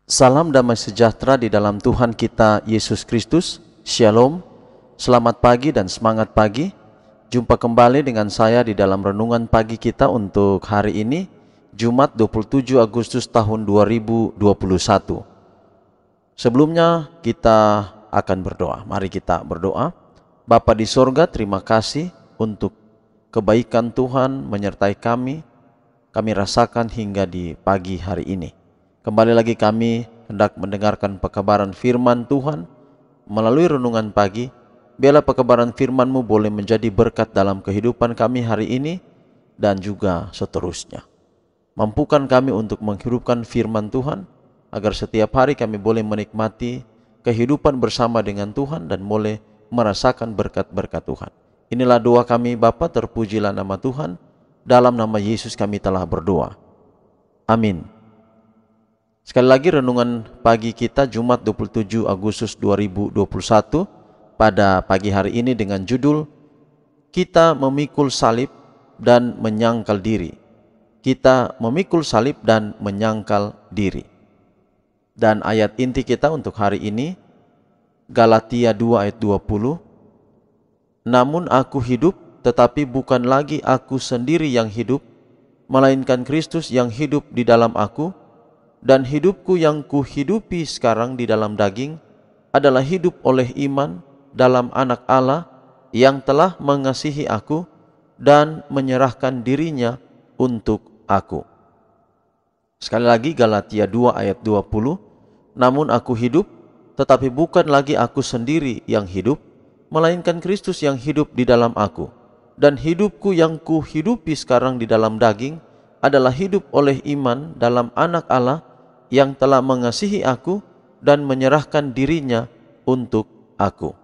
Salam damai sejahtera di dalam Tuhan kita Yesus Kristus. Shalom, selamat pagi dan semangat pagi. Jumpa kembali dengan saya di dalam renungan pagi kita untuk hari ini, Jumat 27 Agustus tahun 2021. Sebelumnya kita akan berdoa. Mari kita berdoa. Bapa di sorga, terima kasih untuk kebaikan Tuhan menyertai kami rasakan hingga di pagi hari ini. Kembali lagi kami hendak mendengarkan pekabaran firman Tuhan melalui renungan pagi. Biarlah pekabaran firman-Mu boleh menjadi berkat dalam kehidupan kami hari ini dan juga seterusnya. Mampukan kami untuk menghidupkan firman Tuhan, agar setiap hari kami boleh menikmati kehidupan bersama dengan Tuhan dan boleh merasakan berkat-berkat Tuhan. Inilah doa kami Bapa, terpujilah nama Tuhan. Dalam nama Yesus kami telah berdoa. Amin. Sekali lagi renungan pagi kita Jumat 27 Agustus 2021 pada pagi hari ini dengan judul Kita Memikul Salib dan Menyangkal Diri. Kita memikul salib dan menyangkal diri. Dan ayat inti kita untuk hari ini Galatia 2 ayat 20. Namun aku hidup, tetapi bukan lagi aku sendiri yang hidup, melainkan Kristus yang hidup di dalam aku. Dan hidupku yang kuhidupi sekarang di dalam daging adalah hidup oleh iman dalam Anak Allah yang telah mengasihi aku dan menyerahkan dirinya untuk aku. Sekali lagi Galatia 2 ayat 20. Namun aku hidup, tetapi bukan lagi aku sendiri yang hidup, melainkan Kristus yang hidup di dalam aku. Dan hidupku yang kuhidupi sekarang di dalam daging adalah hidup oleh iman dalam Anak Allah yang telah mengasihi aku dan menyerahkan dirinya untuk aku.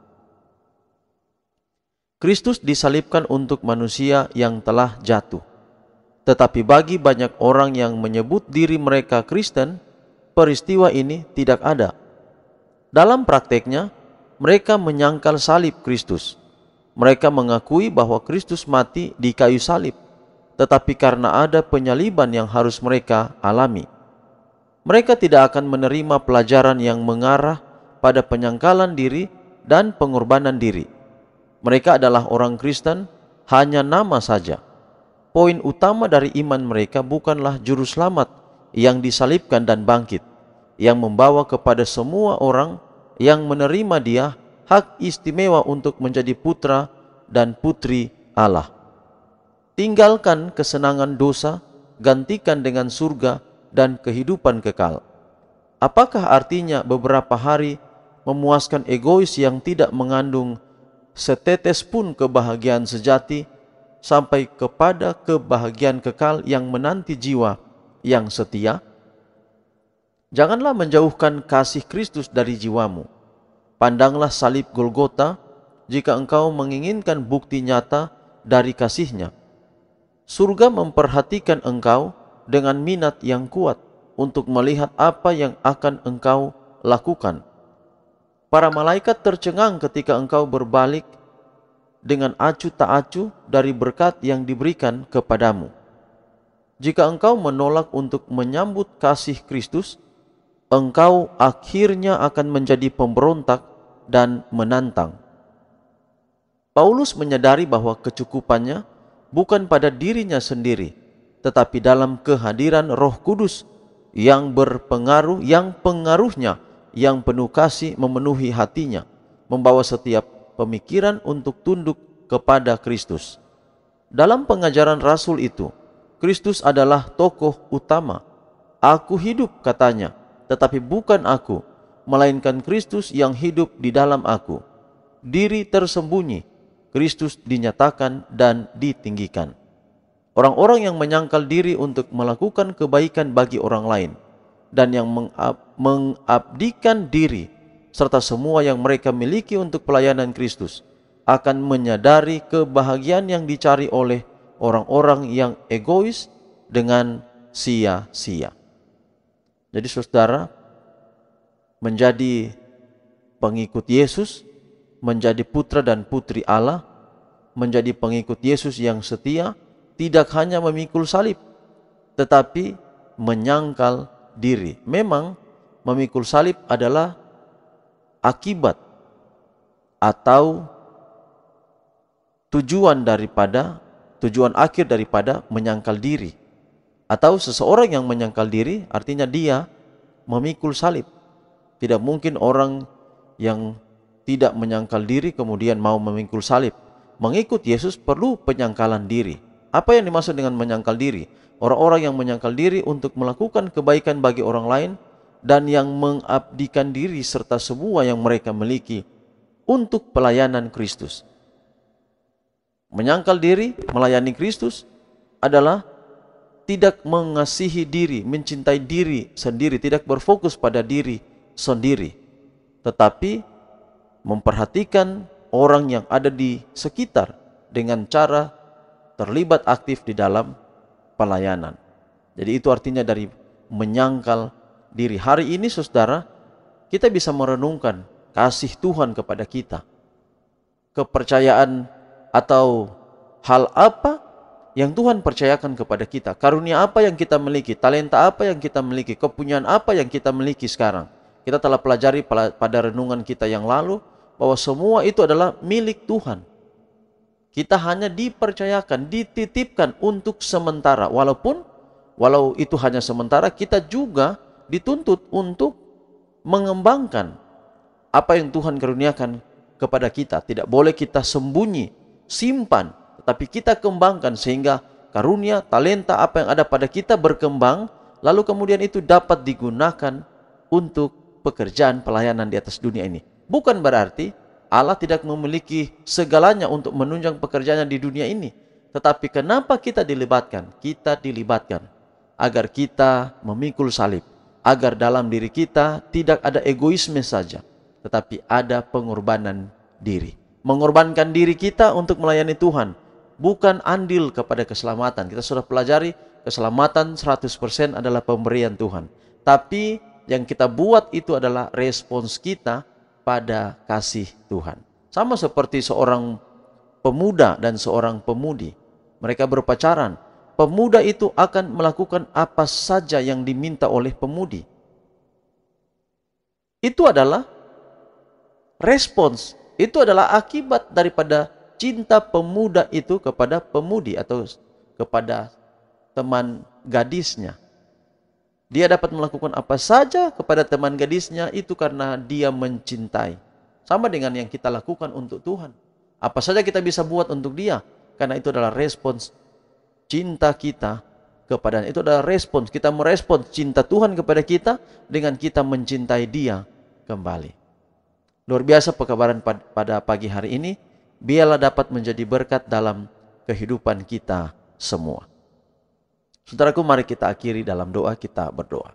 Kristus disalibkan untuk manusia yang telah jatuh. Tetapi bagi banyak orang yang menyebut diri mereka Kristen, peristiwa ini tidak ada. Dalam prakteknya, mereka menyangkal salib Kristus. Mereka mengakui bahwa Kristus mati di kayu salib, tetapi karena ada penyaliban yang harus mereka alami, mereka tidak akan menerima pelajaran yang mengarah pada penyangkalan diri dan pengorbanan diri. Mereka adalah orang Kristen, hanya nama saja. Poin utama dari iman mereka bukanlah juru selamat yang disalibkan dan bangkit, yang membawa kepada semua orang yang menerima Dia hak istimewa untuk menjadi putra dan putri Allah. Tinggalkan kesenangan dosa, gantikan dengan surga dan kehidupan kekal. Apakah artinya beberapa hari memuaskan egois yang tidak mengandung setetes pun kebahagiaan sejati sampai kepada kebahagiaan kekal yang menanti jiwa yang setia? Janganlah menjauhkan kasih Kristus dari jiwamu. Pandanglah salib Golgota jika engkau menginginkan bukti nyata dari kasih-Nya. Surga memperhatikan engkau dengan minat yang kuat untuk melihat apa yang akan engkau lakukan. Para malaikat tercengang ketika engkau berbalik dengan acuh tak acuh dari berkat yang diberikan kepadamu. Jika engkau menolak untuk menyambut kasih Kristus, engkau akhirnya akan menjadi pemberontak dan menantang. Paulus menyadari bahwa kecukupannya bukan pada dirinya sendiri, tetapi dalam kehadiran Roh Kudus yang berpengaruh, yang pengaruhnya yang penuh kasih memenuhi hatinya, membawa setiap pemikiran untuk tunduk kepada Kristus. Dalam pengajaran Rasul itu, Kristus adalah tokoh utama. Aku hidup, katanya, tetapi bukan aku, melainkan Kristus yang hidup di dalam aku. Diri tersembunyi, Kristus dinyatakan dan ditinggikan. Orang-orang yang menyangkal diri untuk melakukan kebaikan bagi orang lain dan yang mengabdikan diri serta semua yang mereka miliki untuk pelayanan Kristus akan menyadari kebahagiaan yang dicari oleh orang-orang yang egois dengan sia-sia. Jadi saudara, menjadi pengikut Yesus, menjadi putra dan putri Allah, menjadi pengikut Yesus yang setia, tidak hanya memikul salib, tetapi menyangkal diri. Memang memikul salib adalah akibat atau tujuan akhir daripada menyangkal diri. Atau seseorang yang menyangkal diri artinya dia memikul salib. Tidak mungkin orang yang tidak menyangkal diri kemudian mau memikul salib. Mengikut Yesus perlu penyangkalan diri. Apa yang dimaksud dengan menyangkal diri? Orang-orang yang menyangkal diri untuk melakukan kebaikan bagi orang lain dan yang mengabdikan diri serta semua yang mereka miliki untuk pelayanan Kristus. Menyangkal diri, melayani Kristus adalah tidak mengasihi diri, mencintai diri sendiri, tidak berfokus pada diri sendiri, tetapi memperhatikan orang yang ada di sekitar dengan cara terlibat aktif di dalam pelayanan. Jadi itu artinya dari menyangkal diri. Hari ini saudara, kita bisa merenungkan kasih Tuhan kepada kita. Kepercayaan atau hal apa yang Tuhan percayakan kepada kita, karunia apa yang kita miliki, talenta apa yang kita miliki, kepunyaan apa yang kita miliki sekarang. Kita telah pelajari pada renungan kita yang lalu bahwa semua itu adalah milik Tuhan. Kita hanya dipercayakan, dititipkan untuk sementara. Walau itu hanya sementara, kita juga dituntut untuk mengembangkan apa yang Tuhan karuniakan kepada kita. Tidak boleh kita sembunyi, simpan, tetapi kita kembangkan sehingga karunia, talenta apa yang ada pada kita berkembang, lalu kemudian itu dapat digunakan untuk pekerjaan pelayanan di atas dunia ini. Bukan berarti Allah tidak memiliki segalanya untuk menunjang pekerjaannya di dunia ini. Tetapi kenapa kita dilibatkan? Kita dilibatkan agar kita memikul salib, agar dalam diri kita tidak ada egoisme saja, tetapi ada pengorbanan diri. Mengorbankan diri kita untuk melayani Tuhan, bukan andil kepada keselamatan. Kita sudah pelajari keselamatan 100% adalah pemberian Tuhan. Tapi yang kita buat itu adalah respons kita pada kasih Tuhan. Sama seperti seorang pemuda dan seorang pemudi. Mereka berpacaran. Pemuda itu akan melakukan apa saja yang diminta oleh pemudi. Itu adalah respons. Itu adalah akibat daripada cinta pemuda itu kepada pemudi atau kepada teman gadisnya. Dia dapat melakukan apa saja kepada teman gadisnya itu karena dia mencintai. Sama dengan yang kita lakukan untuk Tuhan. Apa saja kita bisa buat untuk dia, karena itu adalah respons cinta kita kepadanya. Itu adalah respons, kita merespons cinta Tuhan kepada kita dengan kita mencintai dia kembali. Luar biasa pekabaran pada pagi hari ini. Biarlah dapat menjadi berkat dalam kehidupan kita semua. Saudaraku, mari kita akhiri dalam doa, kita berdoa.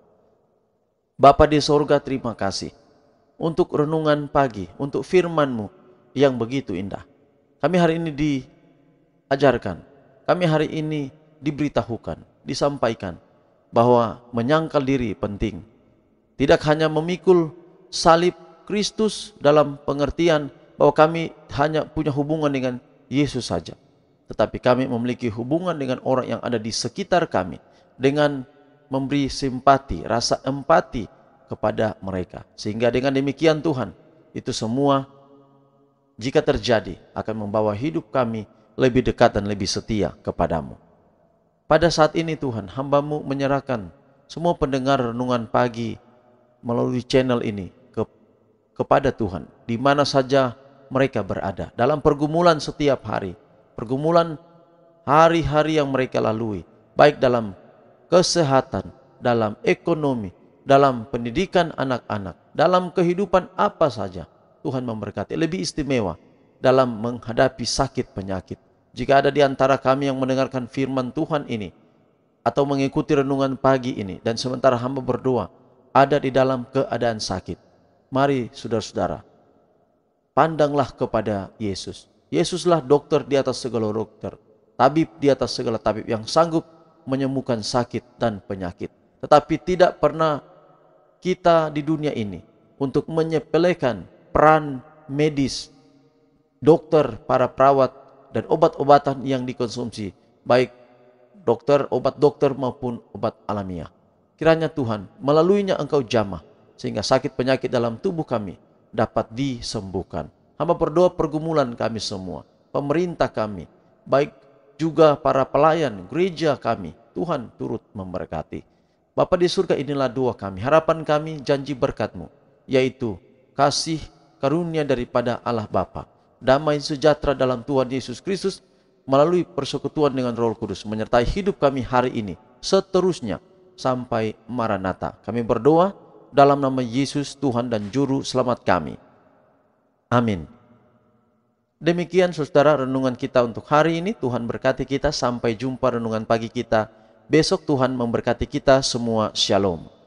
Bapa di sorga, terima kasih untuk renungan pagi, untuk firman-Mu yang begitu indah. Kami hari ini diajarkan, kami hari ini diberitahukan, disampaikan bahwa menyangkal diri penting. Tidak hanya memikul salib Kristus dalam pengertian bahwa kami hanya punya hubungan dengan Yesus saja, tetapi kami memiliki hubungan dengan orang yang ada di sekitar kami, dengan memberi simpati, rasa empati kepada mereka. Sehingga dengan demikian Tuhan, itu semua jika terjadi akan membawa hidup kami lebih dekat dan lebih setia kepadamu. Pada saat ini Tuhan, hamba-Mu menyerahkan semua pendengar renungan pagi melalui channel ini kepada Tuhan, di mana saja mereka berada, dalam pergumulan setiap hari, pergumulan hari-hari yang mereka lalui, baik dalam kesehatan, dalam ekonomi, dalam pendidikan anak-anak, dalam kehidupan apa saja. Tuhan memberkati, lebih istimewa dalam menghadapi sakit penyakit. Jika ada di antara kami yang mendengarkan firman Tuhan ini, atau mengikuti renungan pagi ini, dan sementara hamba berdoa, ada di dalam keadaan sakit, mari saudara-saudara, pandanglah kepada Yesus. Yesuslah dokter di atas segala dokter, tabib di atas segala tabib yang sanggup menyembuhkan sakit dan penyakit. Tetapi tidak pernah kita di dunia ini untuk menyepelekan peran medis, dokter, para perawat, dan obat-obatan yang dikonsumsi, baik obat dokter maupun obat alamiah. Kiranya Tuhan, melaluinya Engkau jamah sehingga sakit penyakit dalam tubuh kami dapat disembuhkan. Hamba berdoa pergumulan kami semua, pemerintah kami, baik juga para pelayan gereja kami, Tuhan turut memberkati. Bapa di surga, inilah doa kami, harapan kami, janji berkat-Mu, yaitu kasih karunia daripada Allah Bapa, damai sejahtera dalam Tuhan Yesus Kristus melalui persekutuan dengan Roh Kudus menyertai hidup kami hari ini seterusnya sampai Maranatha. Kami berdoa dalam nama Yesus Tuhan dan Juru Selamat kami. Amin. Demikian saudara renungan kita untuk hari ini. Tuhan berkati kita. Sampai jumpa renungan pagi kita besok. Tuhan memberkati kita semua. Shalom.